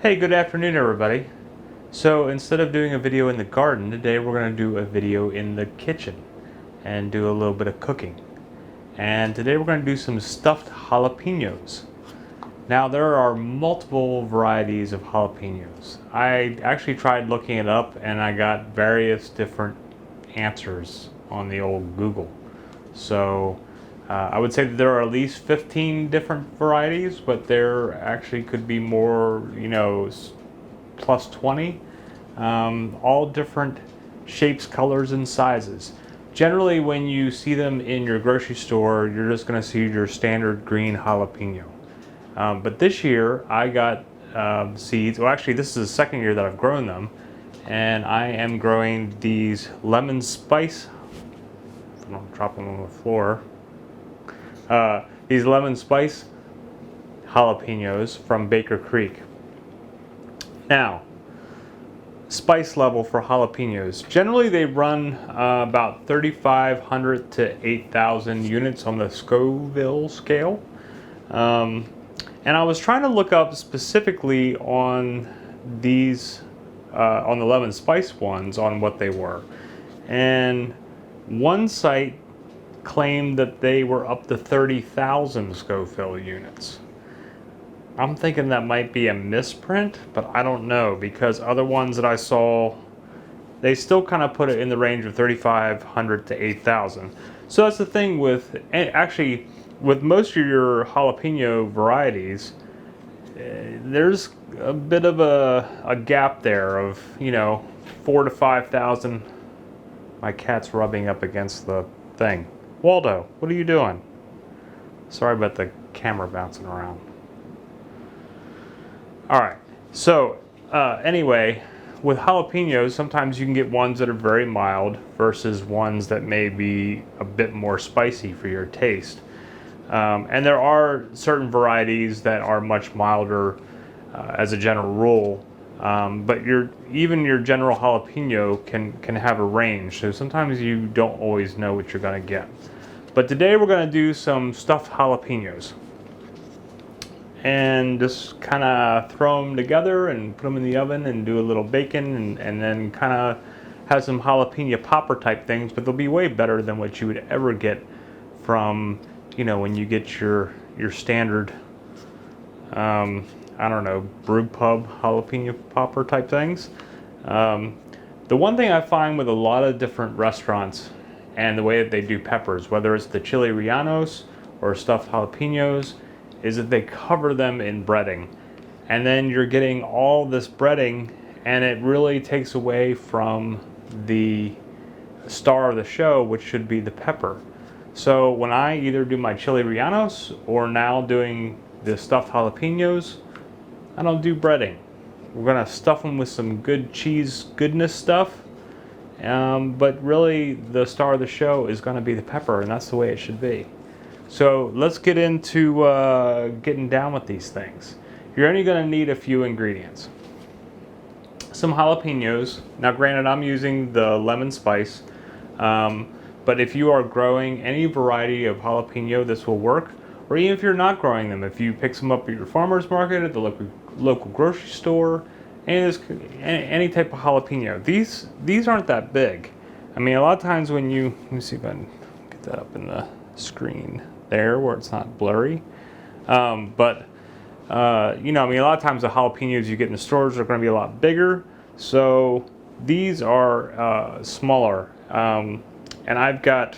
Hey, good afternoon everybody. So instead of doing a video in the garden, today we're going to do a video in the kitchen and do a little bit of cooking. And today we're going to do some stuffed jalapenos. Now there are multiple varieties of jalapenos. I actually tried looking it up and I got various different answers on the old Google. So I would say that there are at least 15 different varieties, but there actually could be more, plus 20. All different shapes, colors, and sizes. Generally, when you see them in your grocery store, you're just going to see your standard green jalapeno. But this year, I got seeds. Well, actually, this is the second year that I've grown them, and I am growing these lemon spice. I don't drop them on the floor. These lemon spice jalapenos from Baker Creek. Now, spice level for jalapenos. Generally, they run about 3,500 to 8,000 units on the Scoville scale. And I was trying to look up specifically on these, on the lemon spice ones, on what they were. And one site claimed that they were up to 30,000 Scoville units. I'm thinking that might be a misprint, but I don't know, because other ones that I saw, they still kind of put it in the range of 3,500 to 8,000. So that's the thing with, actually, with most of your jalapeno varieties, there's a bit of a gap there of, 4 to 5,000. My cat's rubbing up against the thing. Waldo, what are you doing? Sorry about the camera bouncing around. Alright, so anyway, with jalapenos, sometimes you can get ones that are very mild versus ones that may be a bit more spicy for your taste. And there are certain varieties that are much milder as a general rule, but even your general jalapeno can have a range, so sometimes you don't always know what you're going to get. But today we're going to do some stuffed jalapenos. And just kind of throw them together and put them in the oven and do a little bacon and then kind of have some jalapeno popper type things, but they'll be way better than what you would ever get from, when you get your standard, I don't know, brew pub jalapeno popper type things. The one thing I find with a lot of different restaurants and the way that they do peppers, whether it's the chili rellenos or stuffed jalapenos, is that they cover them in breading. And then you're getting all this breading, and it really takes away from the star of the show, which should be the pepper. So when I either do my chili rellenos or now doing the stuffed jalapenos, I don't do breading. We're gonna stuff them with some good cheese goodness stuff, but really the star of the show is gonna be the pepper, and that's the way it should be. So let's get into getting down with these things. You're only going to need a few ingredients. Some jalapenos. Now granted, I'm using the lemon spice, but if you are growing any variety of jalapeno, this will work. Or even if you're not growing them, if you pick some up at your farmer's market, at the local grocery store, any type of jalapeno. These aren't that big. I mean, a lot of times when let me see if I can get that up in the screen there where it's not blurry, I mean, a lot of times the jalapenos you get in the stores are going to be a lot bigger, so these are smaller, and I've got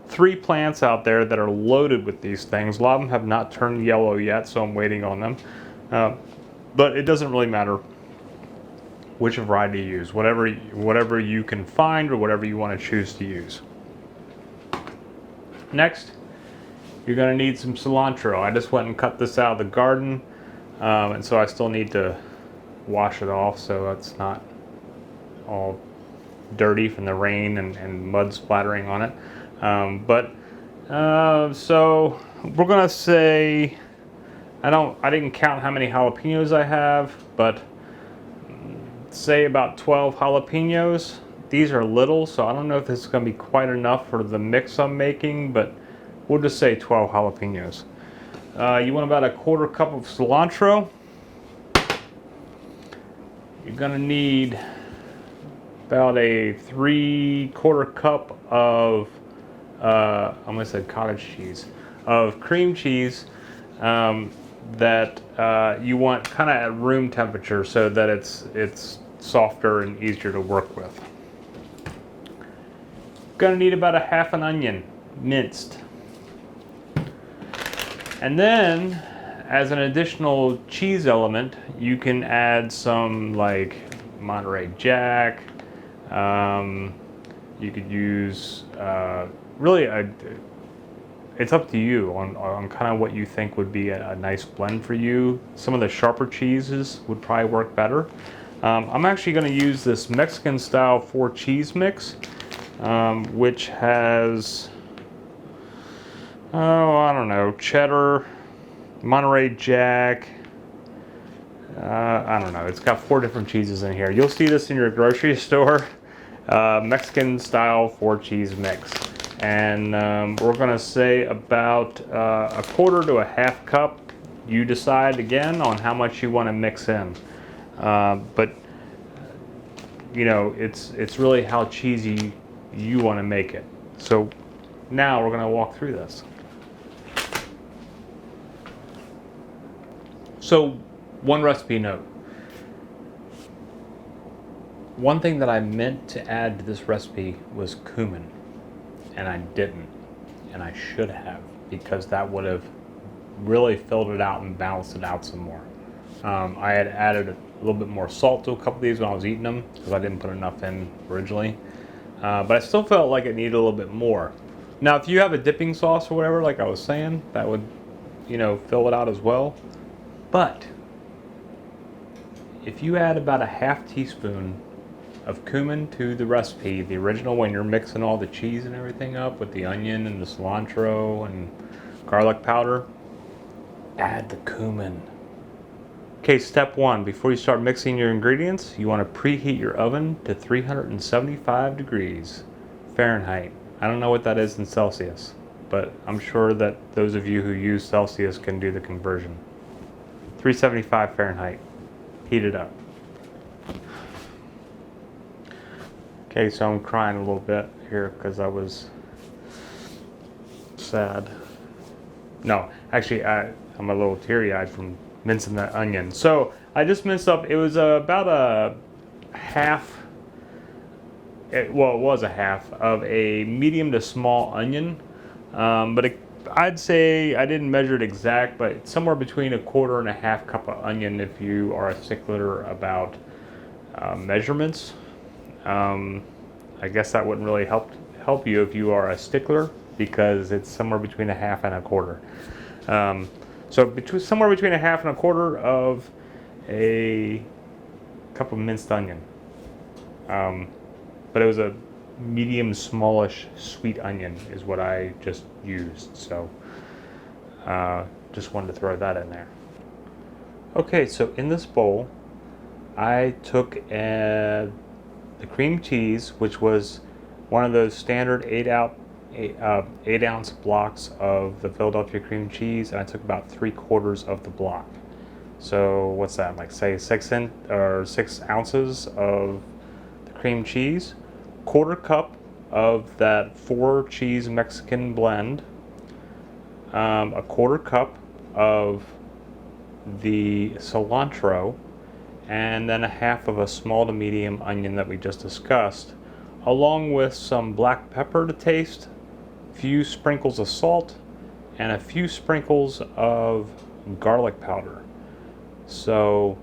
3 plants out there that are loaded with these things. A lot of them have not turned yellow yet, so I'm waiting on them, but it doesn't really matter which variety you use, whatever you can find or whatever you want to choose to use. Next, you're going to need some cilantro. I just went and cut this out of the garden, and so I still need to wash it off so it's not all dirty from the rain and mud splattering on it. So we're going to say, I didn't count how many jalapenos I have, but say about 12 jalapenos. These are little, so I don't know if this is going to be quite enough for the mix I'm making, but we'll just say 12 jalapenos. You want about a 1/4 cup of cilantro. you're gonna need about a 3/4 cup of, I almost said cottage cheese, of cream cheese that you want kind of at room temperature so that it's softer and easier to work with. Gonna need about a half an onion, minced. And then, as an additional cheese element, you can add some like Monterey Jack. You could use really it's up to you on kind of what you think would be a nice blend for you. Some of the sharper cheeses would probably work better. I'm actually going to use this Mexican style 4 cheese mix, which has, I don't know, cheddar, Monterey Jack, I don't know, it's got 4 different cheeses in here. You'll see this in your grocery store, Mexican style 4 cheese mix. And we're gonna say about 1/4 to a 1/2 cup. You decide again on how much you wanna mix in. But you know, it's really how cheesy you wanna make it. So now we're gonna walk through this. So, one recipe note. One thing that I meant to add to this recipe was cumin, and I didn't, and I should have, because that would have really filled it out and balanced it out some more. I had added a little bit more salt to a couple of these when I was eating them, because I didn't put enough in originally, but I still felt like it needed a little bit more. Now, if you have a dipping sauce or whatever, like I was saying, that would, you know, fill it out as well. But if you add about a 1/2 teaspoon of cumin to the recipe, the original, when you're mixing all the cheese and everything up with the onion and the cilantro and garlic powder, add the cumin. Okay, step 1, before you start mixing your ingredients, you want to preheat your oven to 375 degrees Fahrenheit. I don't know what that is in Celsius, but I'm sure that those of you who use Celsius can do the conversion. 375 Fahrenheit. Heat it up. Okay, so I'm crying a little bit here because I was sad. No, actually, I'm a little teary-eyed from mincing that onion. So I just minced up, it was about a half, well, it was a half of a medium to small onion, but I'd say, I didn't measure it exact, but somewhere between 1/4 and a 1/2 cup of onion if you are a stickler about measurements. I guess that wouldn't really help you if you are a stickler, because it's somewhere between a 1/2 and 1/4. So somewhere between a 1/2 and 1/4 of a cup of minced onion. But it was a medium smallish sweet onion is what I just used. So just wanted to throw that in there. Okay, so in this bowl, I took the cream cheese, which was one of those standard 8-ounce blocks of the Philadelphia cream cheese, and I took about 3/4 of the block. So what's that, like say 6 ounces of the cream cheese, 1/4 cup of that 4 cheese Mexican blend, a 1/4 cup of the cilantro, and then a 1/2 of a small to medium onion that we just discussed, along with some black pepper to taste, a few sprinkles of salt, and a few sprinkles of garlic powder. So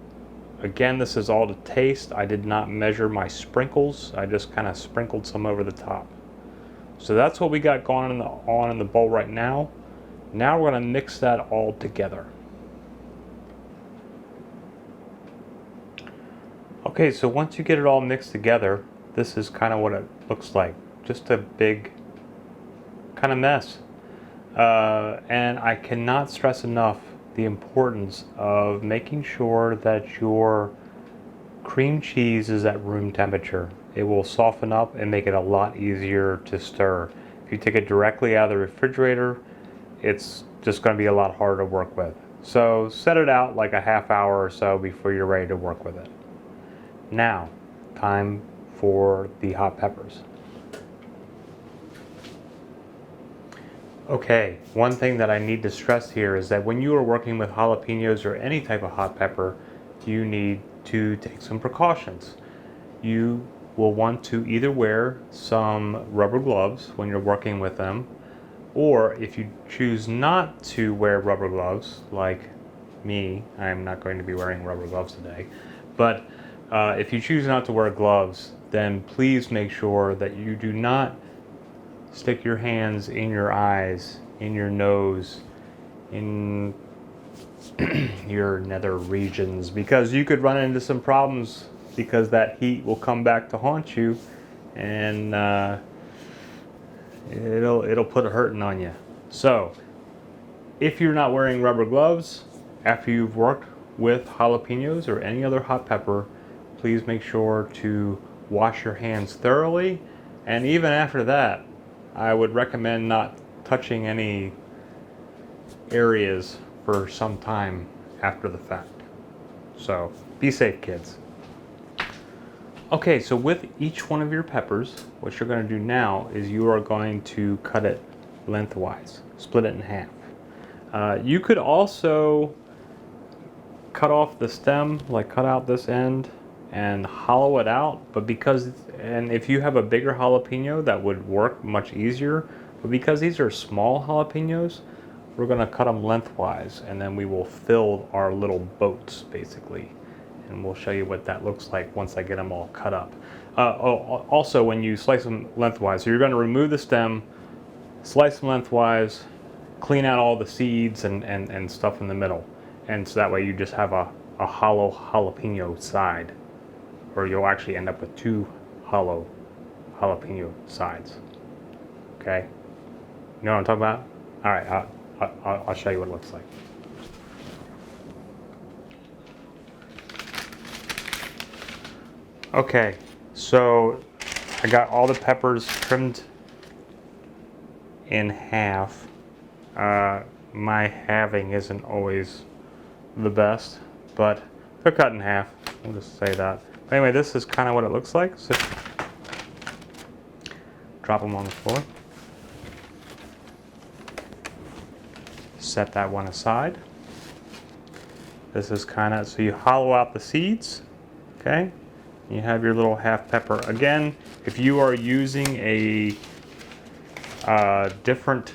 again, this is all to taste. I did not measure my sprinkles. I just kind of sprinkled some over the top. So that's what we got going on in the bowl right now. Now we're going to mix that all together. Okay, so once you get it all mixed together, this is kind of what it looks like. Just a big kind of mess. And I cannot stress enough the importance of making sure that your cream cheese is at room temperature. It will soften up and make it a lot easier to stir. If you take it directly out of the refrigerator, it's just going to be a lot harder to work with. So set it out like a 1/2 hour or so before you're ready to work with it. Now, time for the hot peppers. Okay, one thing that I need to stress here is that when you are working with jalapenos or any type of hot pepper, you need to take some precautions. You will want to either wear some rubber gloves when you're working with them, or if you choose not to wear rubber gloves, like me, I'm not going to be wearing rubber gloves today, but if you choose not to wear gloves, then please make sure that you do not stick your hands in your eyes, in your nose, in your nether regions, because you could run into some problems because that heat will come back to haunt you, and it'll put a hurting on you. So if you're not wearing rubber gloves after you've worked with jalapenos or any other hot pepper, please make sure to wash your hands thoroughly, and even after that, I would recommend not touching any areas for some time after the fact. So be safe, kids. Okay, so with each one of your peppers, what you're going to do now is you are going to cut it lengthwise, split it in half. You could also cut off the stem, like cut out this end and hollow it out, but if you have a bigger jalapeno, that would work much easier, but because these are small jalapenos, we're going to cut them lengthwise, and then we will fill our little boats basically, and we'll show you what that looks like once I get them all cut up. Also, when you slice them lengthwise, so you're going to remove the stem, slice them lengthwise, clean out all the seeds and stuff in the middle, and so that way you just have a hollow jalapeno side, or you'll actually end up with two hollow jalapeno sides. Okay, you know what I'm talking about? All right, I'll show you what it looks like. Okay, so I got all the peppers trimmed in half. My halving isn't always the best, but they're cut in half. We'll just say that. But anyway, this is kind of what it looks like. So drop them on the floor. Set that one aside. This is kind of, so you hollow out the seeds, okay? You have your little half pepper. Again, if you are using a different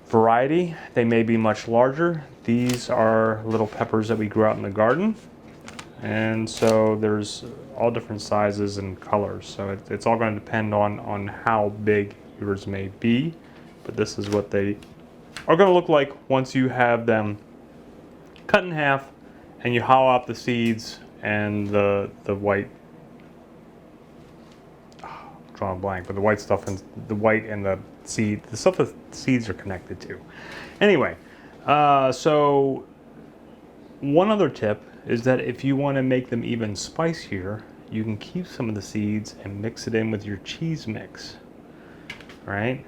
variety, they may be much larger. These are little peppers that we grew out in the garden, and so there's all different sizes and colors, so it's all going to depend on how big yours may be, but this is what they are going to look like once you have them cut in half and you hollow out the seeds and the white, drawing a blank, but the white stuff and the white and the seed, the stuff that seeds are connected to. Anyway, so one other tip is that if you want to make them even spicier, you can keep some of the seeds and mix it in with your cheese mix, right?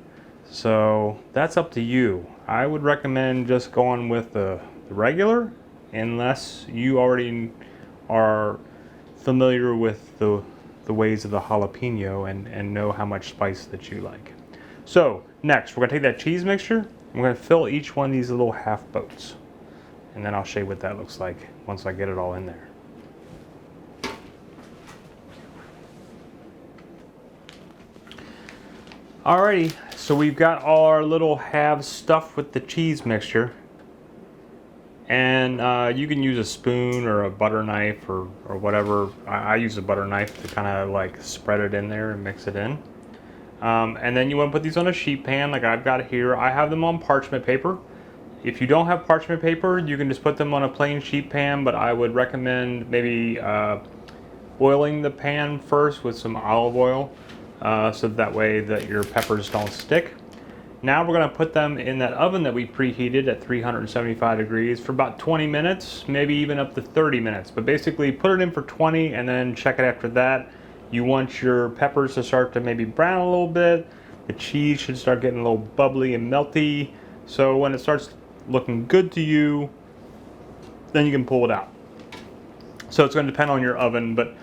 So that's up to you. I would recommend just going with the regular, unless you already are familiar with the ways of the jalapeno and know how much spice that you like. So next, we're going to take that cheese mixture. I'm going to fill each one of these little half boats, and then I'll show you what that looks like once I get it all in there. Alrighty, so we've got all our little halves stuffed with the cheese mixture, and you can use a spoon or a butter knife or whatever. I use a butter knife to kind of like spread it in there and mix it in. And then you want to put these on a sheet pan like I've got here. I have them on parchment paper. If you don't have parchment paper, you can just put them on a plain sheet pan, but I would recommend maybe oiling the pan first with some olive oil, so that way that your peppers don't stick. Now we're going to put them in that oven that we preheated at 375 degrees for about 20 minutes, maybe even up to 30 minutes. But basically put it in for 20 and then check it after that. You want your peppers to start to maybe brown a little bit. The cheese should start getting a little bubbly and melty. So when it starts looking good to you, then you can pull it out. So it's going to depend on your oven, but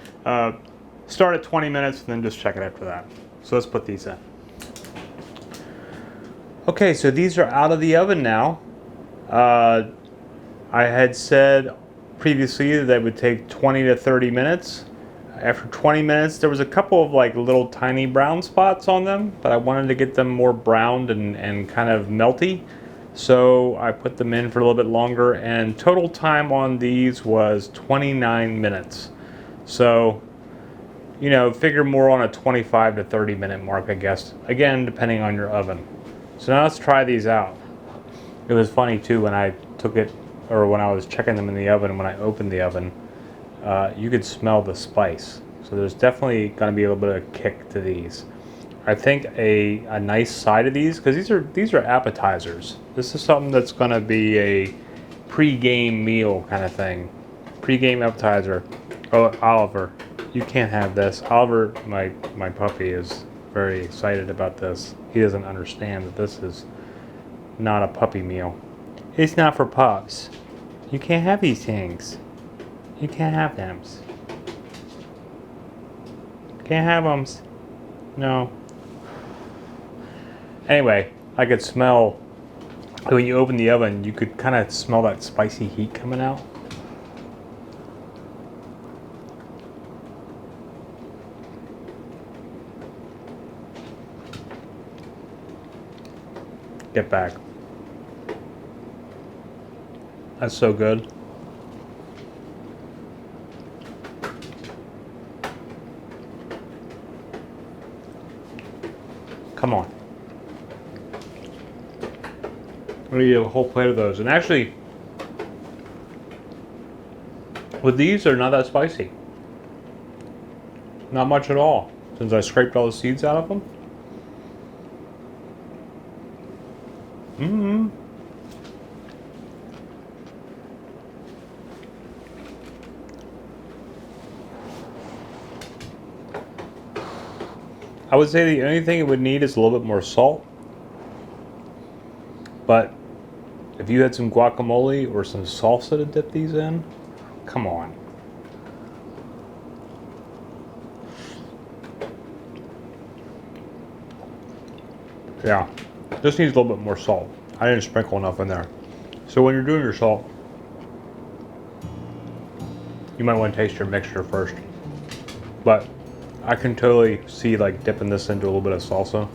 start at 20 minutes and then just check it after that. So let's put these in. Okay, so these are out of the oven now. I had said previously that they would take 20 to 30 minutes. After 20 minutes, there was a couple of like little tiny brown spots on them, but I wanted to get them more browned and kind of melty. So I put them in for a little bit longer, and total time on these was 29 minutes. So, you know, figure more on a 25 to 30 minute mark, I guess. Again, depending on your oven. So now let's try these out. It was funny too when I took it, or when I was checking them in the oven, when I opened the oven, you could smell the spice. So there's definitely going to be a little bit of kick to these. I think a nice side of these, because these are appetizers. This is something that's going to be a pre-game meal kind of thing. Pre-game appetizer. Oh, Oliver, you can't have this. Oliver, my puppy, is very excited about this. He doesn't understand that this is not a puppy meal. It's not for pups. You can't have these things. You can't have them. Can't have them. No. Anyway, I could smell, when you open the oven, you could kind of smell that spicy heat coming out. Get back. That's so good. Come on. I'm gonna eat a whole plate of those. And actually, with these, they're not that spicy. Not much at all, since I scraped all the seeds out of them. I would say the only thing it would need is a little bit more salt. But if you had some guacamole or some salsa to dip these in, come on. Yeah, this needs a little bit more salt. I didn't sprinkle enough in there. So when you're doing your salt, you might want to taste your mixture first. But I can totally see like dipping this into a little bit of salsa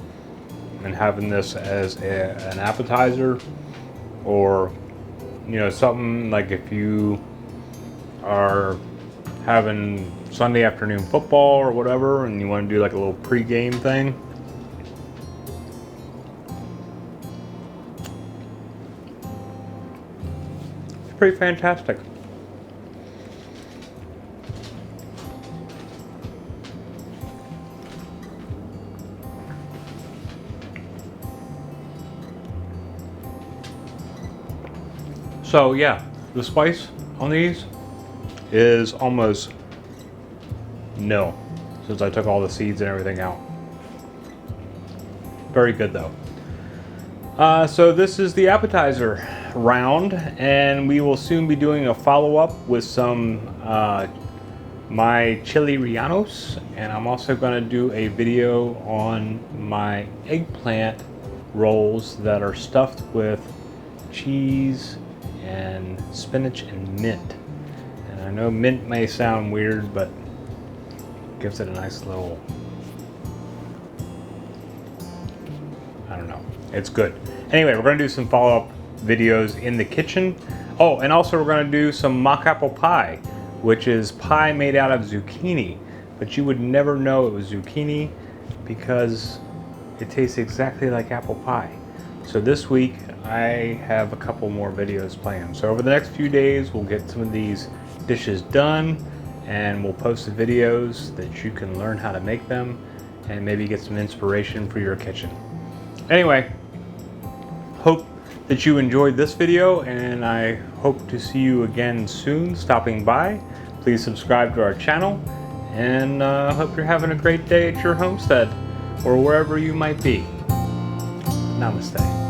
and having this as an appetizer, or you know, something like if you are having Sunday afternoon football or whatever and you want to do like a little pre-game thing. It's pretty fantastic. So yeah, the spice on these is almost nil, since I took all the seeds and everything out. Very good though. So this is the appetizer round, and we will soon be doing a follow-up with some my chili rellenos, and I'm also going to do a video on my eggplant rolls that are stuffed with cheese and spinach and mint. And I know mint may sound weird, but it gives it a nice little, I don't know, it's good. Anyway, we're going to do some follow-up videos in the kitchen. Oh, and also we're going to do some mock apple pie, which is pie made out of zucchini, but you would never know it was zucchini because it tastes exactly like apple pie. So this week I have a couple more videos planned. So over the next few days we'll get some of these dishes done, and we'll post the videos that you can learn how to make them and maybe get some inspiration for your kitchen. Anyway, hope that you enjoyed this video, and I hope to see you again soon stopping by. Please subscribe to our channel, and hope you're having a great day at your homestead or wherever you might be. Namaste.